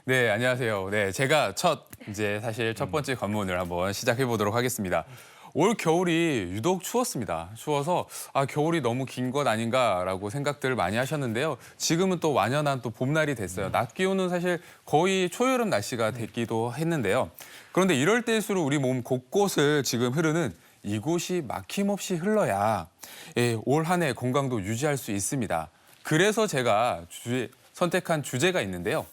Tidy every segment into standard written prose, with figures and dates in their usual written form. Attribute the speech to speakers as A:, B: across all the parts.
A: 네, 안녕하세요. 네, 제가 사실 첫 번째 관문을 한번 시작해 보도록 하겠습니다. 올 겨울이 유독 추웠습니다. 추워서 겨울이 너무 긴 것 아닌가라고 생각들을 많이 하셨는데요. 지금은 또 완연한 또 봄날이 됐어요. 낮 기온은 사실 거의 초여름 날씨가 됐기도 했는데요. 그런데 이럴 때일수록 우리 몸 곳곳을 지금 흐르는 이곳이 막힘없이 흘러야 올 한 해 건강도 유지할 수 있습니다. 그래서 제가 선택한 주제가 있는데요.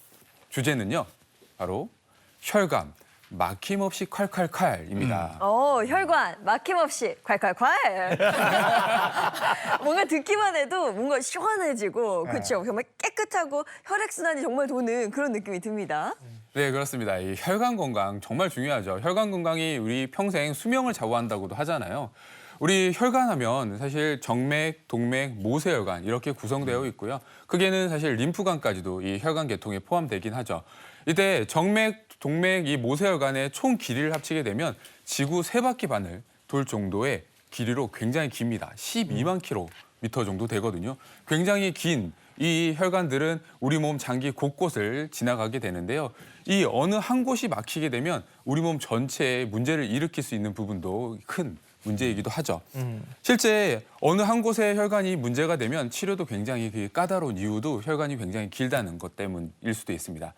A: 주제는요, 바로 혈관, 막힘없이 콸콸콸입니다.
B: 혈관 막힘없이 콸콸콸. 뭔가 듣기만 해도 뭔가 시원해지고 그렇죠. 정말 깨끗하고 혈액순환이 정말 도는 그런 느낌이 듭니다.
A: 네, 그렇습니다. 이 혈관 건강 정말 중요하죠. 혈관 건강이 우리 평생 수명을 좌우한다고도 하잖아요. 우리 혈관하면 사실 정맥, 동맥, 모세혈관 이렇게 구성되어 있고요. 크게는 사실 림프관까지도 이 혈관 계통에 포함되긴 하죠. 이때 정맥, 동맥, 이 모세혈관의 총 길이를 합치게 되면 지구 3바퀴 반을 돌 정도의 길이로 굉장히 깁니다. 12만 킬로미터 정도 되거든요. 굉장히 긴 이 혈관들은 우리 몸 장기 곳곳을 지나가게 되는데요. 이 어느 한 곳이 막히게 되면 우리 몸 전체에 문제를 일으킬 수 있는 부분도 큰 문제이기도 하죠. 실제 어느 한 곳의 혈관이 문제가 되면 치료도 굉장히 까다로운 이유도 혈관이 굉장히 길다는 것 때문일 수도 있습니다.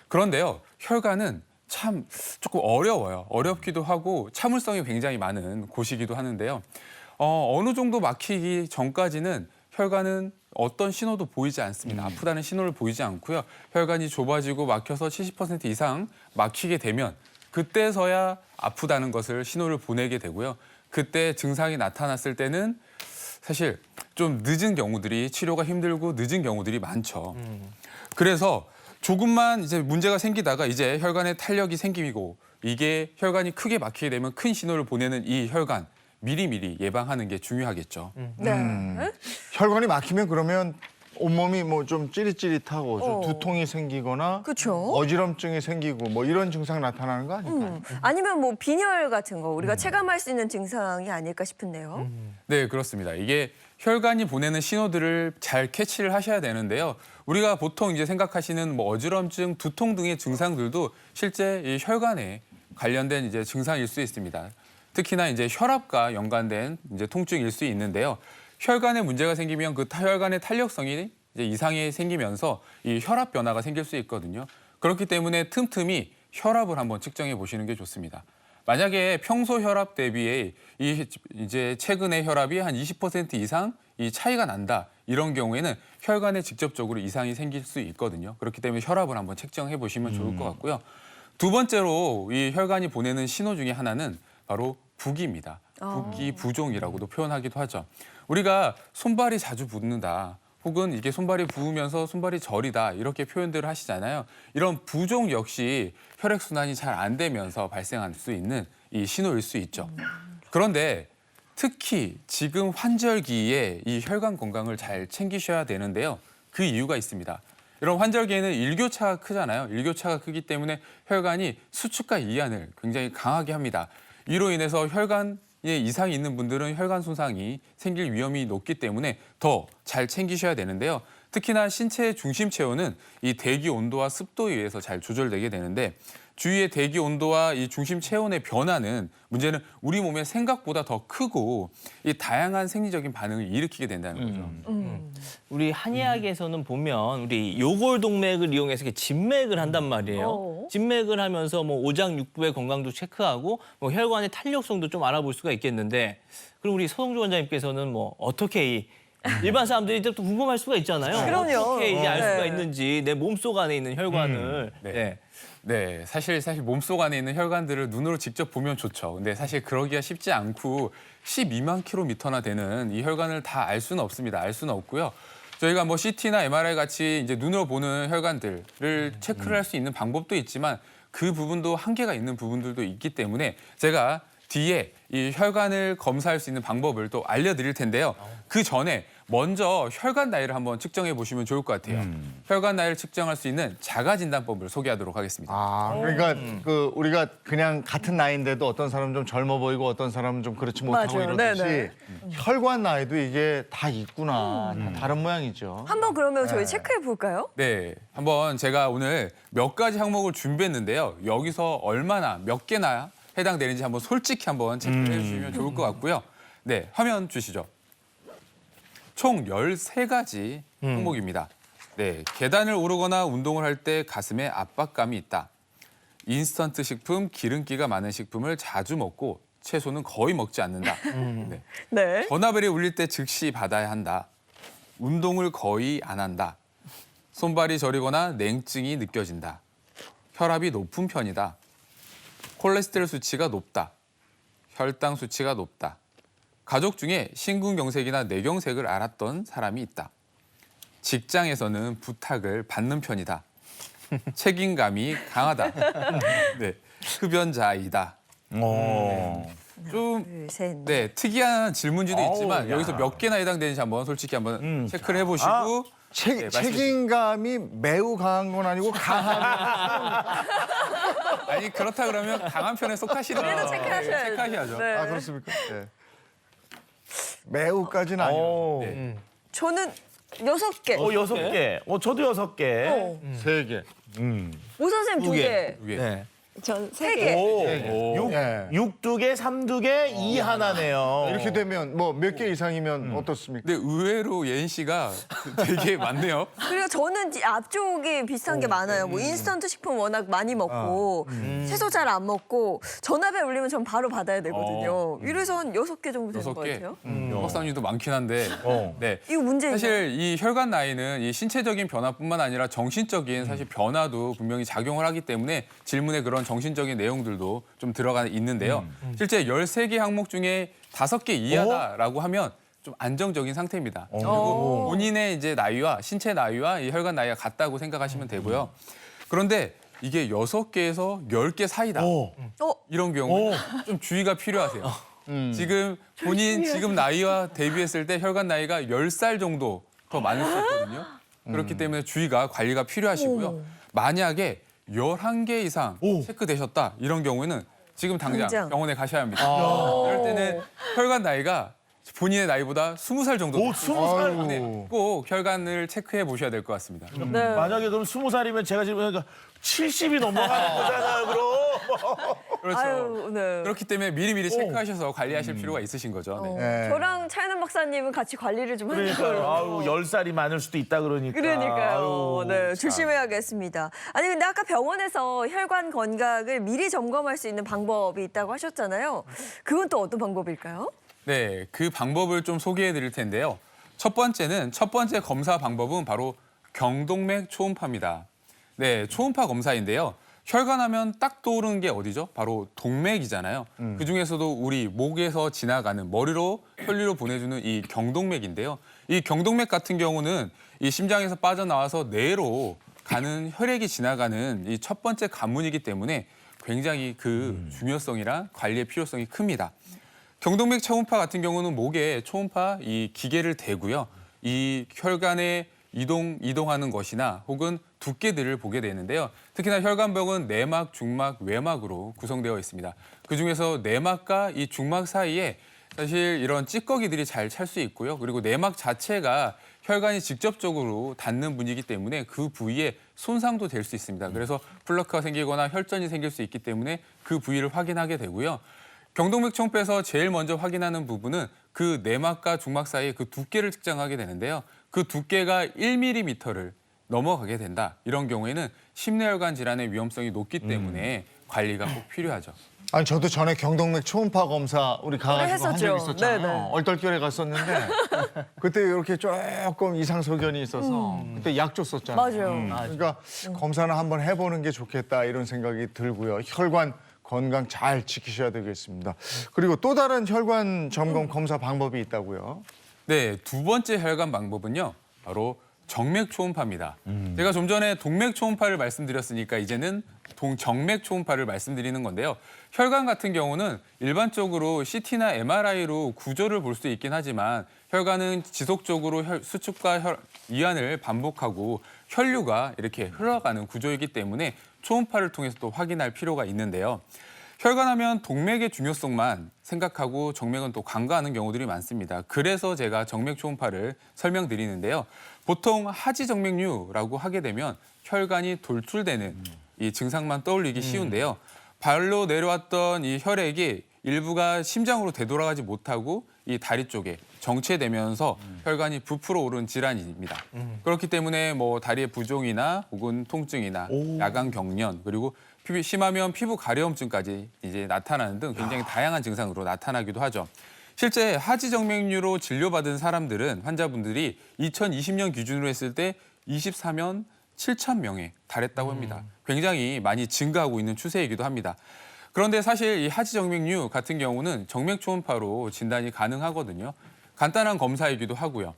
A: 그런데요, 혈관은 참 조금 어려워요. 어렵기도 하고 참을성이 굉장히 많은 곳이기도 하는데요. 어느 정도 막히기 전까지는 혈관은 어떤 신호도 보이지 않습니다. 아프다는 신호를 보이지 않고요. 혈관이 좁아지고 막혀서 70% 이상 막히게 되면 그때서야 아프다는 것을 신호를 보내게 되고요. 그때 증상이 나타났을 때는 사실 좀 늦은 경우들이 치료가 힘들고 늦은 경우들이 많죠. 그래서 조금만 이제 문제가 생기다가 이제 혈관에 탄력이 생기고 이게 혈관이 크게 막히게 되면 큰 신호를 보내는 이 혈관 미리미리 예방하는 게 중요하겠죠.
B: 네.
C: 혈관이 막히면 그러면 온몸이 뭐 좀 찌릿찌릿하고 좀 두통이 생기거나
B: 그쵸.
C: 어지럼증이 생기고 뭐 이런 증상 나타나는 거 아닐까요?
B: 아니면 뭐 빈혈 같은 거 우리가 체감할 수 있는 증상이 아닐까 싶은데요.
A: 네, 그렇습니다. 이게 혈관이 보내는 신호들을 잘 캐치를 하셔야 되는데요. 우리가 보통 이제 생각하시는 뭐 어지럼증, 두통 등의 증상들도 실제 이 혈관에 관련된 이제 증상일 수 있습니다. 특히나 이제 혈압과 연관된 이제 통증일 수 있는데요. 혈관에 문제가 생기면 그 혈관의 탄력성이 이제 이상이 생기면서 이 혈압 변화가 생길 수 있거든요. 그렇기 때문에 틈틈이 혈압을 한번 측정해 보시는 게 좋습니다. 만약에 평소 혈압 대비에 이제 최근의 혈압이 한 20% 이상 이 차이가 난다. 이런 경우에는 혈관에 직접적으로 이상이 생길 수 있거든요. 그렇기 때문에 혈압을 한번 측정해 보시면 좋을 것 같고요. 두 번째로 이 혈관이 보내는 신호 중에 하나는 바로 부기입니다. 부기, 부종이라고도 표현하기도 하죠. 우리가 손발이 자주 붓는다. 혹은 이게 손발이 부으면서 손발이 저리다 이렇게 표현들을 하시잖아요. 이런 부종 역시 혈액순환이 잘 안 되면서 발생할 수 있는 이 신호일 수 있죠. 그런데 특히 지금 환절기에 이 혈관 건강을 잘 챙기셔야 되는데요. 그 이유가 있습니다. 이런 환절기에는 일교차가 크잖아요. 일교차가 크기 때문에 혈관이 수축과 이완을 굉장히 강하게 합니다. 이로 인해서 혈관에 이상이 있는 분들은 혈관 손상이 생길 위험이 높기 때문에 더 잘 챙기셔야 되는데요. 특히나 신체의 중심 체온은 이 대기 온도와 습도에 의해서 잘 조절되게 되는데 주위의 대기 온도와 이 중심 체온의 변화는 문제는 우리 몸의 생각보다 더 크고 이 다양한 생리적인 반응을 일으키게 된다는 거죠.
D: 우리 한의학에서는 보면 우리 요골동맥을 이용해서 이렇게 진맥을 한단 말이에요. 진맥을 하면서 뭐 오장육부의 건강도 체크하고 뭐 혈관의 탄력성도 좀 알아볼 수가 있겠는데 그럼 우리 서성주 원장님께서는 뭐 어떻게 이 일반 사람들이 또 궁금할 수가 있잖아요.
B: 그럼요.
D: 어떻게 이제 알 수가
B: 네.
D: 있는지 내 몸속 안에 있는 혈관을.
A: 네. 네, 사실 몸속 안에 있는 혈관들을 눈으로 직접 보면 좋죠. 근데 사실 그러기가 쉽지 않고 12만 킬로미터나 되는 이 혈관을 다 알 수는 없습니다. 알 수는 없고요. 저희가 뭐 CT나 MRI 같이 이제 눈으로 보는 혈관들을 체크를 할 수 있는 방법도 있지만 그 부분도 한계가 있는 부분들도 있기 때문에 제가 뒤에 이 혈관을 검사할 수 있는 방법을 또 알려드릴 텐데요. 그 전에 먼저 혈관 나이를 한번 측정해 보시면 좋을 것 같아요. 혈관 나이를 측정할 수 있는 자가 진단법을 소개하도록 하겠습니다.
C: 아, 그러니까 그 우리가 그냥 같은 나이인데도 어떤 사람은 좀 젊어 보이고 어떤 사람은 좀 그렇지 못하고
B: 맞아요.
C: 이러듯이
B: 네네.
C: 혈관 나이도 이게 다 있구나. 다 다른 모양이죠.
B: 한번 그러면 저희 체크해 볼까요?
A: 네, 한번 제가 오늘 몇 가지 항목을 준비했는데요. 여기서 얼마나 몇 개나 해당되는지 한번 솔직히 한번 체크해 주시면 좋을 것 같고요. 네, 화면 주시죠. 총 13가지 항목입니다. 네, 계단을 오르거나 운동을 할 때 가슴에 압박감이 있다. 인스턴트 식품, 기름기가 많은 식품을 자주 먹고 채소는 거의 먹지 않는다. 네.
B: 네.
A: 전화벨이 울릴 때 즉시 받아야 한다. 운동을 거의 안 한다. 손발이 저리거나 냉증이 느껴진다. 혈압이 높은 편이다. 콜레스테롤 수치가 높다. 혈당 수치가 높다. 가족 중에 심근경색이나 뇌경색을 앓았던 사람이 있다. 직장에서는 부탁을 받는 편이다. 책임감이 강하다. 네, 흡연자이다. 좀
B: 둘, 셋, 넷.
A: 네, 특이한 질문지도 있지만
E: 어우,
A: 여기서
E: 야.
A: 몇 개나 해당되는지 한번 솔직히 한번 체크를 해보시고 네, 말씀해 주세요.
C: 책임감이 매우 강한 건 아니고 강한.
A: 아니 그렇다 그러면 강한 편에 속하시는
B: 그래도 체크하셔야죠.
A: 체크하셔야죠.
B: 네.
C: 아, 그렇습니까? 네. 매우까지는 아니에요.
E: 오.
A: 네.
B: 저는 6개.
E: 6개. 저도 6개.
B: 어.
C: 3개.
B: 오 선생님 2개.
A: 이게
E: 네.
B: 전 3개.
E: 오.
C: 예.
E: 6 2개, 3 2개, 2 하나네요.
C: 이렇게 되면 뭐 몇 개 이상이면 어떻습니까?
A: 근데 의외로 예인 씨가 되게 많네요.
B: 그리고 저는 앞쪽이 비슷한 게 많아요. 뭐 인스턴트 식품 워낙 많이 먹고 채소 잘 안 먹고 전화벨 울리면 전 바로 받아야 되거든요. 이래서 한 6개 정도 되는 것
A: 6개.
B: 같아요.
A: 박사님도 많긴 한데. 네.
B: 이거 문제인가요?
A: 사실 이 혈관 나이는 이 신체적인 변화뿐만 아니라 정신적인 사실 변화도 분명히 작용을 하기 때문에 질문에 그런 정신적인 내용들도 좀 들어가 있는데요. 실제 13개 항목 중에 5개 이하다라고 하면 좀 안정적인 상태입니다. 그리고 본인의 이제 나이와 신체 나이와 이 혈관 나이가 같다고 생각하시면 되고요. 그런데 이게 6개에서 10개 사이다. 이런 경우 좀 주의가 필요하세요. 지금 본인 지금 나이와 대비했을 때 혈관 나이가 10살 정도 더 많을 수 있거든요. 그렇기 때문에 주의가 관리가 필요하시고요. 만약에 11개 이상 체크되셨다 이런 경우에는 지금 당장 병원에 가셔야 합니다. 이럴 때는 혈관 나이가 본인의 나이보다 20살 정도.
E: 오, 20살?
A: 네, 꼭 혈관을 체크해 보셔야 될 것 같습니다.
B: 네.
E: 만약에 그럼 20살이면 제가 지금 그러니까 70이 넘어가는 거잖아요, 그럼.
A: 그렇죠.
B: 아유, 네.
A: 그렇기 때문에 미리미리 체크하셔서 관리하실 필요가 있으신 거죠. 네.
C: 네.
B: 저랑 차이는 박사님은 같이 관리를 좀 하는
E: 그러니까요.
B: 걸로.
E: 아유, 10살이 많을 수도 있다 그러니까.
B: 그러니까요.
E: 아유,
B: 네,
E: 참.
B: 조심해야겠습니다. 아니 근데 아까 병원에서 혈관 건강을 미리 점검할 수 있는 방법이 있다고 하셨잖아요. 그건 또 어떤 방법일까요?
A: 네, 그 방법을 좀 소개해 드릴 텐데요. 첫 번째 검사 방법은 바로 경동맥 초음파입니다. 네, 초음파 검사인데요. 혈관하면 딱 떠오르는 게 어디죠? 바로 동맥이잖아요. 그중에서도 우리 목에서 지나가는 머리로 혈류를 보내주는 이 경동맥인데요. 이 경동맥 같은 경우는 이 심장에서 빠져나와서 뇌로 가는 혈액이 지나가는 이 첫 번째 관문이기 때문에 굉장히 그 중요성이랑 관리의 필요성이 큽니다. 경동맥 초음파 같은 경우는 목에 초음파 이 기계를 대고요. 이 혈관에 이동하는 것이나 혹은 두께들을 보게 되는데요. 특히나 혈관벽은 내막, 중막, 외막으로 구성되어 있습니다. 그중에서 내막과 이 중막 사이에 사실 이런 찌꺼기들이 잘 찰 수 있고요. 그리고 내막 자체가 혈관이 직접적으로 닿는 부위이기 때문에 그 부위에 손상도 될 수 있습니다. 그래서 플러크가 생기거나 혈전이 생길 수 있기 때문에 그 부위를 확인하게 되고요. 경동맥 초음파에서 제일 먼저 확인하는 부분은 그 내막과 중막 사이의 그 두께를 측정하게 되는데요. 그 두께가 1mm를 넘어가게 된다. 이런 경우에는 심내혈관 질환의 위험성이 높기 때문에 관리가 꼭 필요하죠.
C: 아니 저도 전에 경동맥 초음파 검사 우리 가가지고 한 적
B: 했었죠.
C: 있었잖아요.
B: 네네.
C: 얼떨결에 갔었는데 그때 이렇게 조금 이상 소견이 있어서 그때 약 줬었잖아요.
B: 맞아요.
C: 그러니까 검사는 한번 해보는 게 좋겠다 이런 생각이 들고요. 혈관 건강 잘 지키셔야 되겠습니다. 그리고 또 다른 혈관 점검 검사 방법이 있다고요.
A: 네, 두 번째 혈관 방법은요. 바로 정맥 초음파입니다. 제가 좀 전에 동맥 초음파를 말씀드렸으니까 이제는 동정맥 초음파를 말씀드리는 건데요. 혈관 같은 경우는 일반적으로 CT나 MRI로 구조를 볼 수 있긴 하지만 혈관은 지속적으로 수축과 이완을 반복하고 혈류가 이렇게 흘러가는 구조이기 때문에 초음파를 통해서 또 확인할 필요가 있는데요. 혈관하면 동맥의 중요성만 생각하고 정맥은 또 간과하는 경우들이 많습니다. 그래서 제가 정맥 초음파를 설명드리는데요. 보통 하지정맥류라고 하게 되면 혈관이 돌출되는 이 증상만 떠올리기 쉬운데요. 발로 내려왔던 이 혈액이 일부가 심장으로 되돌아가지 못하고 이 다리 쪽에 정체되면서 혈관이 부풀어 오른 질환입니다. 그렇기 때문에 뭐 다리의 부종이나 혹은 통증이나 야간 경련 그리고 심하면 피부 가려움증까지 이제 나타나는 등 굉장히 다양한 증상으로 나타나기도 하죠. 실제 하지정맥류로 진료받은 사람들은 환자분들이 2020년 기준으로 했을 때 24만 7천 명에 달했다고 합니다. 굉장히 많이 증가하고 있는 추세이기도 합니다. 그런데 사실 이 하지정맥류 같은 경우는 정맥 초음파로 진단이 가능하거든요. 간단한 검사이기도 하고요.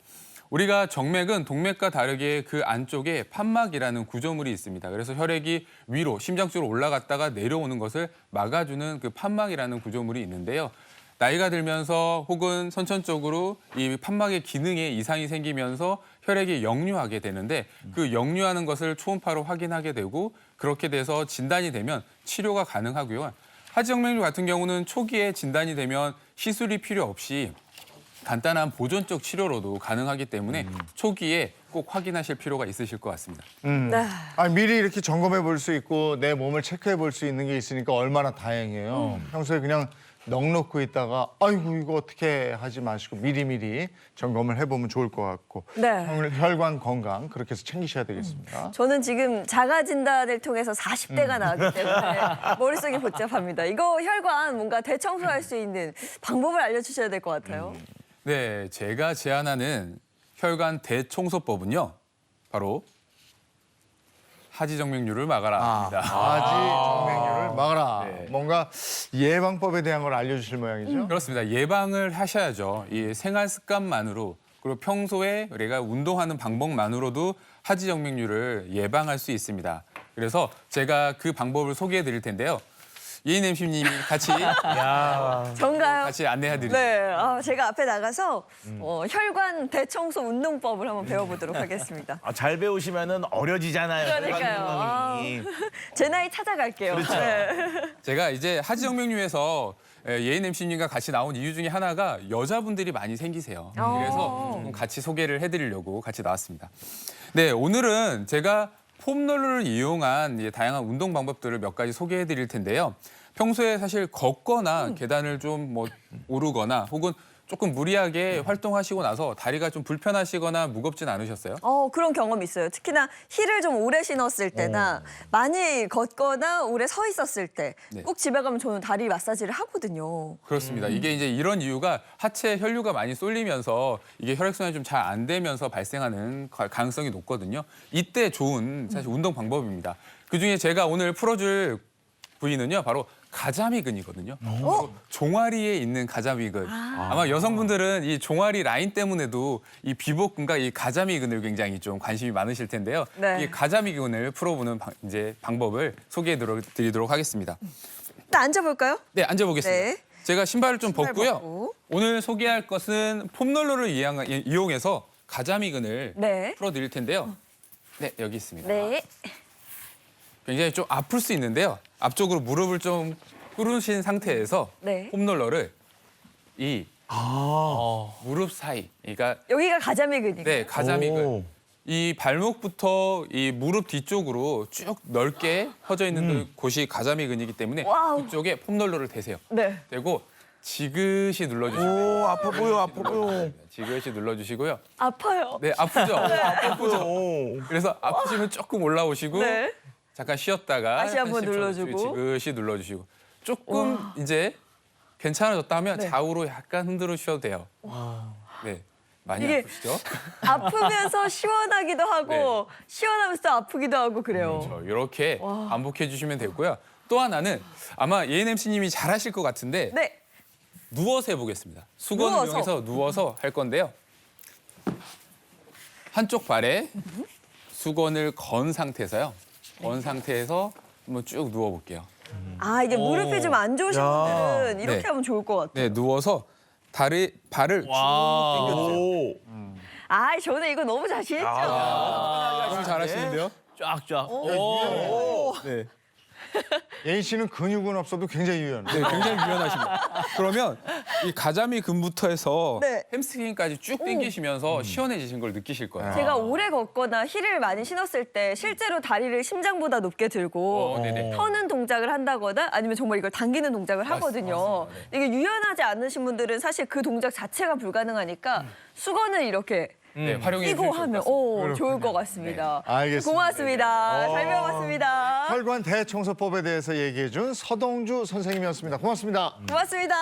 A: 우리가 정맥은 동맥과 다르게 그 안쪽에 판막이라는 구조물이 있습니다. 그래서 혈액이 위로 심장 쪽으로 올라갔다가 내려오는 것을 막아주는 그 판막이라는 구조물이 있는데요. 나이가 들면서 혹은 선천적으로 이 판막의 기능에 이상이 생기면서 혈액이 역류하게 되는데 그 역류하는 것을 초음파로 확인하게 되고 그렇게 돼서 진단이 되면 치료가 가능하고요. 하지정맥류 같은 경우는 초기에 진단이 되면 시술이 필요 없이 간단한 보존적 치료로도 가능하기 때문에 초기에 꼭 확인하실 필요가 있으실 것 같습니다.
B: 네.
C: 아니, 미리 이렇게 점검해 볼 수 있고 내 몸을 체크해 볼 수 있는 게 있으니까 얼마나 다행이에요. 평소에 그냥 넋놓고 있다가 아이고 이거 어떻게 하지 마시고 미리미리 점검을 해보면 좋을 것 같고
B: 네.
C: 혈관 건강 그렇게 해서 챙기셔야 되겠습니다.
B: 저는 지금 자가 진단을 통해서 40대가 나왔기 때문에 머릿속이 복잡합니다. 이거 혈관 뭔가 대청소할 수 있는 방법을 알려주셔야 될 것 같아요.
A: 네, 제가 제안하는 혈관 대청소법은요. 바로 하지정맥류를 막아라입니다.
C: 하지정맥류를 막아라.
A: 네.
C: 뭔가 예방법에 대한 걸 알려주실 모양이죠.
A: 그렇습니다. 예방을 하셔야죠. 이 생활 습관만으로 그리고 평소에 우리가 운동하는 방법만으로도 하지정맥류를 예방할 수 있습니다. 그래서 제가 그 방법을 소개해 드릴 텐데요. 예인 MC님이 같이
B: 전가요?
A: 같이 안내해 드릴게요.
B: 네, 제가 앞에 나가서 혈관 대청소 운동법을 한번 배워보도록 하겠습니다.
E: 잘 배우시면은 어려지잖아요.
B: 그러니까요.
E: 건강이.
B: 제 나이 찾아갈게요. 네.
A: 제가 이제 하지정맥류에서 예인 MC님과 같이 나온 이유 중에 하나가 여자분들이 많이 생기세요. 그래서 조금 같이 소개를 해드리려고 같이 나왔습니다. 네, 오늘은 제가 폼롤러를 이용한 다양한 운동 방법들을 몇 가지 소개해드릴 텐데요. 평소에 사실 걷거나 계단을 좀 뭐 오르거나 혹은 조금 무리하게 활동하시고 나서 다리가 좀 불편하시거나 무겁진 않으셨어요?
B: 그런 경험이 있어요. 특히나 힐을 좀 오래 신었을 때나 많이 걷거나 오래 서 있었을 때 꼭
A: 네.
B: 집에 가면 저는 다리 마사지를 하거든요.
A: 그렇습니다. 이게 이제 이런 이유가 하체 혈류가 많이 쏠리면서 이게 혈액순환이 좀 잘 안 되면서 발생하는 가능성이 높거든요. 이때 좋은 사실 운동 방법입니다. 그중에 제가 오늘 풀어줄 부위는요, 바로 가자미근이거든요. 종아리에 있는 가자미근. 아마 여성분들은 이 종아리 라인 때문에도 이 비복근과 이 가자미근을 굉장히 좀 관심이 많으실 텐데요.
B: 네.
A: 이 가자미근을 풀어보는 방법을 소개해드리도록 하겠습니다.
B: 일단 앉아볼까요?
A: 네, 앉아보겠습니다.
B: 네.
A: 제가 신발을 좀
B: 신발
A: 벗고요.
B: 벗고.
A: 오늘 소개할 것은 폼롤러를 이용해서 가자미근을
B: 네.
A: 풀어드릴 텐데요. 네, 여기 있습니다.
B: 네.
A: 굉장히 좀 아플 수 있는데요. 앞쪽으로 무릎을 좀 꿇으신 상태에서
B: 네.
A: 폼롤러를 이 무릎 사이, 그러니까
B: 여기가 가자미근이에요.
A: 네, 가자미근.
E: 오.
A: 이 발목부터 이 무릎 뒤쪽으로 쭉 넓게 펴져 있는 곳이 가자미근이기 때문에
B: 와우.
A: 그쪽에 폼롤러를 대세요.
B: 네.
A: 대고 지그시 눌러주시고요.
E: 오, 아파 보여, 아파 보여.
A: 지그시 눌러주시고요.
B: 아파요.
A: 네, 아프죠? 아프죠?
E: 오.
A: 그래서 아프시면 조금 올라오시고
B: 네.
A: 잠깐 쉬었다가
B: 다시 한번
A: 10초
B: 눌러주고.
A: 지그시 눌러주시고 조금 이제 괜찮아졌다 하면
B: 네.
A: 좌우로 약간 흔들어 주셔도 돼요. 네, 많이
B: 이게
A: 아프시죠?
B: 아프면서 시원하기도 하고 시원하면서 또 아프기도 하고 그래요.
A: 그렇죠. 이렇게 반복해 주시면 되고요. 또 하나는 아마 예인 MC님이 잘하실 것 같은데
B: 네.
A: 누워서 해보겠습니다. 수건을
B: 누워서.
A: 이용해서 누워서 할 건데요. 한쪽 발에 수건을 건 상태에서요. 건 상태에서 한번 쭉 누워볼게요.
B: 아, 이게 무릎이 좀 안 좋으신 분들은 이렇게
A: 네.
B: 하면 좋을 것 같아요.
A: 네, 누워서 발을 쭉 당겨주세요.
E: 오.
B: 아, 저는 이거 너무 자신 있죠.
A: 너무 잘하시는데요?
D: 쫙쫙.
A: 네.
C: 예인 씨는 근육은 없어도 굉장히 유연해요.
A: 네, 굉장히 유연하십니다. 그러면 이 가자미 근부터 해서
B: 네.
A: 햄스트링까지 쭉 당기시면서 시원해지신 걸 느끼실 거예요.
B: 제가 오래 걷거나 힐을 많이 신었을 때 실제로 다리를 심장보다 높게 들고
A: 네네.
B: 터는 동작을 한다거나 아니면 정말 이걸 당기는 동작을 하거든요. 이게 유연하지 않으신 분들은 사실 그 동작 자체가 불가능하니까 수건을 이렇게
A: 네, 활용해
B: 끼고
A: 주실 것
B: 하면
A: 같습니다.
B: 좋을 것 같습니다.
C: 알겠습니다.
B: 고맙습니다. 잘 배워봤습니다.
C: 혈관 대청소법에 대해서 얘기해준 서동주 선생님이었습니다. 고맙습니다.
B: 고맙습니다.